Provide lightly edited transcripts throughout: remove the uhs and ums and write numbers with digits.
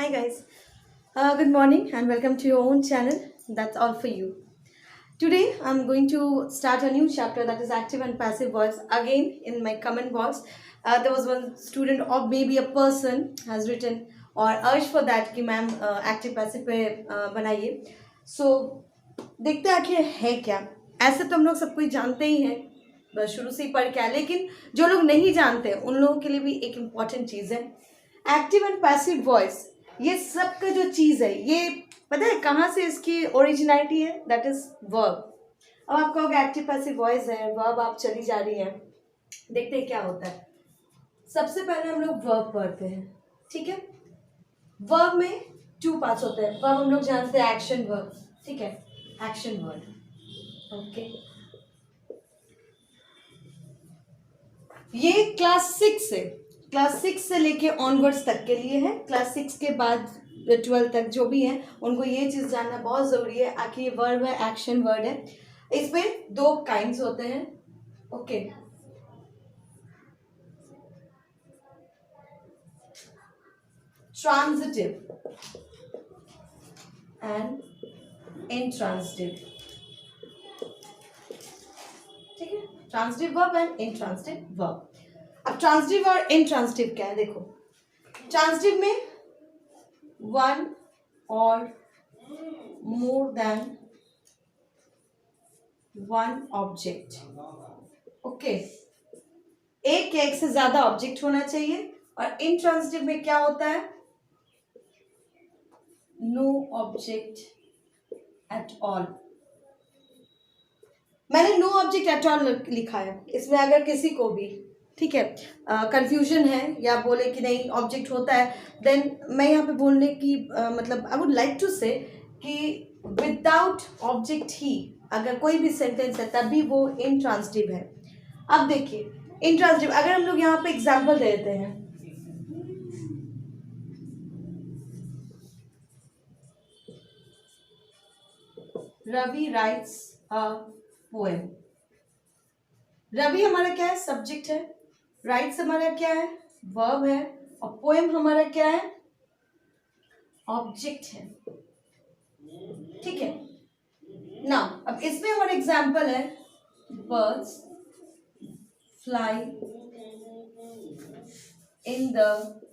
Hi guys, good morning and welcome to your own channel. That's all for you. Today I'm going to start a new chapter, that is active and passive voice. Again, in my comment box, there was one student or maybe a person has written or urged for that कि ma'am active passive पे बनाइए. So देखते हैं आखिर है क्या. ऐसे तो हम लोग सब कुछ जानते ही हैं, बस शुरू से ही पढ़ के आए, लेकिन जो लोग नहीं जानते उन लोगों के लिए भी एक इम्पॉर्टेंट चीज़ है. एक्टिव एंड पैसिव वॉइस, ये सब का जो चीज़ है, ये पता है कहाँ से इसकी ओरिजिनलिटी है? That is verb. अब आप कहोगे एक्टिव पैसिव वॉइस है, वर्ब आप चली जा रही है. देखते हैं क्या होता है. सबसे पहले हम लोग वर्ब पढ़ते हैं, ठीक है. वर्ब में 2 पार्ट्स होते हैं. वर्ब हम लोग जानते हैं एक्शन वर्ब, ठीक है, एक्शन वर्ब. ओके, ये क्लास 6 से लेके ऑनवर्ड्स तक के लिए है. क्लास 6 के बाद 12 तक जो भी है उनको ये चीज़ जानना बहुत ज़रूरी है. आखिर ये वर्ब है, एक्शन वर्ड है. इसमें 2 काइंड्स होते हैं. Okay, transitive and intransitive. ठीक है, transitive verb and intransitive verb. अब ट्रांजिटिव और इंट्रांजिटिव क्या है? देखो, ट्रांजिटिव में 1 और मोर देन 1 ऑब्जेक्ट. ओके, एक या एक से ज्यादा ऑब्जेक्ट होना चाहिए. और इंट्रांजिटिव में क्या होता है? No object at all. मैंने नो ऑब्जेक्ट एट ऑल लिखा है. इसमें अगर किसी को भी, ठीक है, कंफ्यूजन है या बोले कि नहीं ऑब्जेक्ट होता है, देन मैं यहाँ पे बोलने की मतलब आई वुड लाइक टू से कि विदाउट ऑब्जेक्ट ही अगर कोई भी सेंटेंस है तभी वो इंट्रांजिटिव है. अब देखिए इंट्रांजिटिव, अगर हम लोग यहाँ पे एग्जाम्पल देते हैं, Ravi writes a poem. Ravi हमारा क्या है? सब्जेक्ट है. राइट्स हमारा क्या है? वर्ब है. और पोएम हमारा क्या है? ऑब्जेक्ट है. ठीक है ना. अब इसमें हमारा एग्जाम्पल है birds fly in the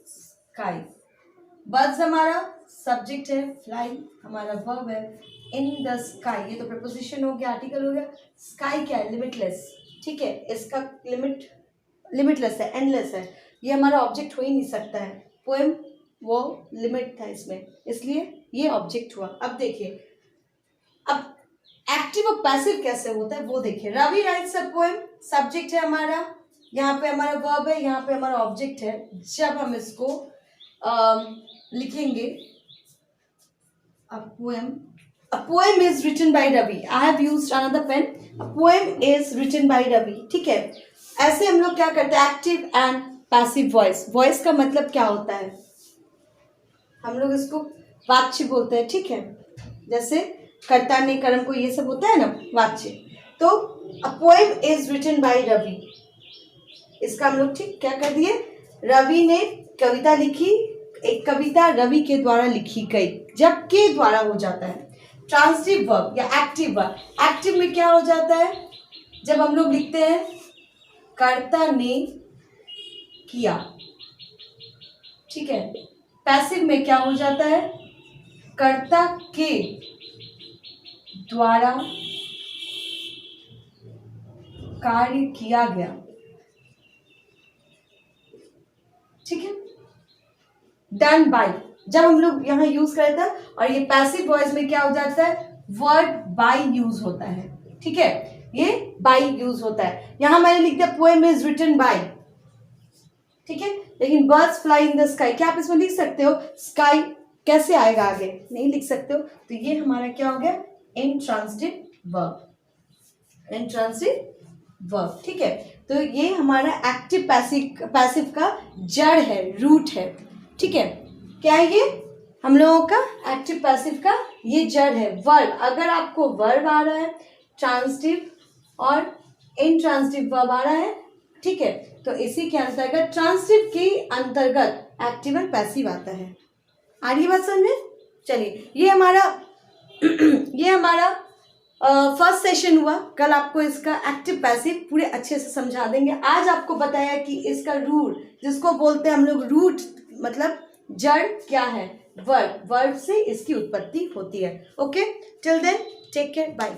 sky. Birds हमारा सब्जेक्ट है, फ्लाई हमारा वर्ब है, इन द स्काई ये तो प्रपोजिशन हो गया, आर्टिकल हो गया. स्काई क्या है? लिमिटलेस. ठीक है, इसका लिमिटलेस है, एंडलेस है. ये हमारा ऑब्जेक्ट हो ही नहीं सकता है. पोएम वो लिमिट था इसमें, इसलिए ये ऑब्जेक्ट हुआ. अब देखिए, अब एक्टिव और पैसिव कैसे होता है वो देखिए. Ravi writes a poem, subject है हमारा, यहाँ पे हमारा वर्ब है, यहाँ पे हमारा ऑब्जेक्ट है. जब हम इसको लिखेंगे, a poem is written by Ravi. I have used another pen. A poem is written by Ravi. ठीक है, ऐसे हम लोग क्या करते हैं? Active and passive voice. Voice का मतलब क्या होता है? हम लोग इसको वाच्य बोलते हैं. ठीक है, जैसे कर्ता ने कर्म को, ये सब होता है ना वाच्य. तो a poem is written by Ravi, इसका हम लोग ठीक क्या कर दिए? रवि ने कविता लिखी. एक कविता रवि के द्वारा लिखी गई. जब के द्वारा हो जाता है ट्रांजिटिव वर्ब या एक्टिव वर्ब. एक्टिव में क्या हो जाता है? जब हम लोग लिखते हैं कर्ता ने किया. ठीक है, पैसिव में क्या हो जाता है? कर्ता के द्वारा कार्य किया गया. ठीक है, डन बाय जब हम लोग यहाँ यूज करते हैं. और ये पैसिव वॉइस में क्या हो जाता है? वर्ड बाय यूज होता है. ठीक है, ये बाय यूज होता है. यहाँ मैंने लिख दिया पोएम इज रिटन बाय. ठीक है, लेकिन birds fly in the sky, क्या आप इसमें लिख सकते हो? स्काई कैसे आएगा आगे? नहीं लिख सकते हो. तो ये हमारा क्या हो गया? Intransitive verb. Intransitive verb. ठीक है, तो ये हमारा एक्टिव पैसिव का जड़ है, रूट है. ठीक है, क्या है ये? हम लोगों का एक्टिव पैसिव का ये जड़ है. वर्ब, अगर आपको वर्ब आ रहा है, ट्रांजिटिव और इंट्रांजिटिव वर्ब आ रहा है, ठीक है, तो इसी के अंतर्गत ट्रांजिटिव के अंतर्गत एक्टिव एंड पैसिव आता है. आ रही है बात समझ में? चलिए, ये हमारा फर्स्ट सेशन हुआ। कल आपको इसका एक्टिव पैसिव पूरे अच्छे से समझा देंगे। आज आपको बताया कि इसका रूट, जिसको बोलते हैं हम लोग रूट, मतलब जड़ क्या है, वर्ब, वर्ब से इसकी उत्पत्ति होती है। Okay, till then take care, bye.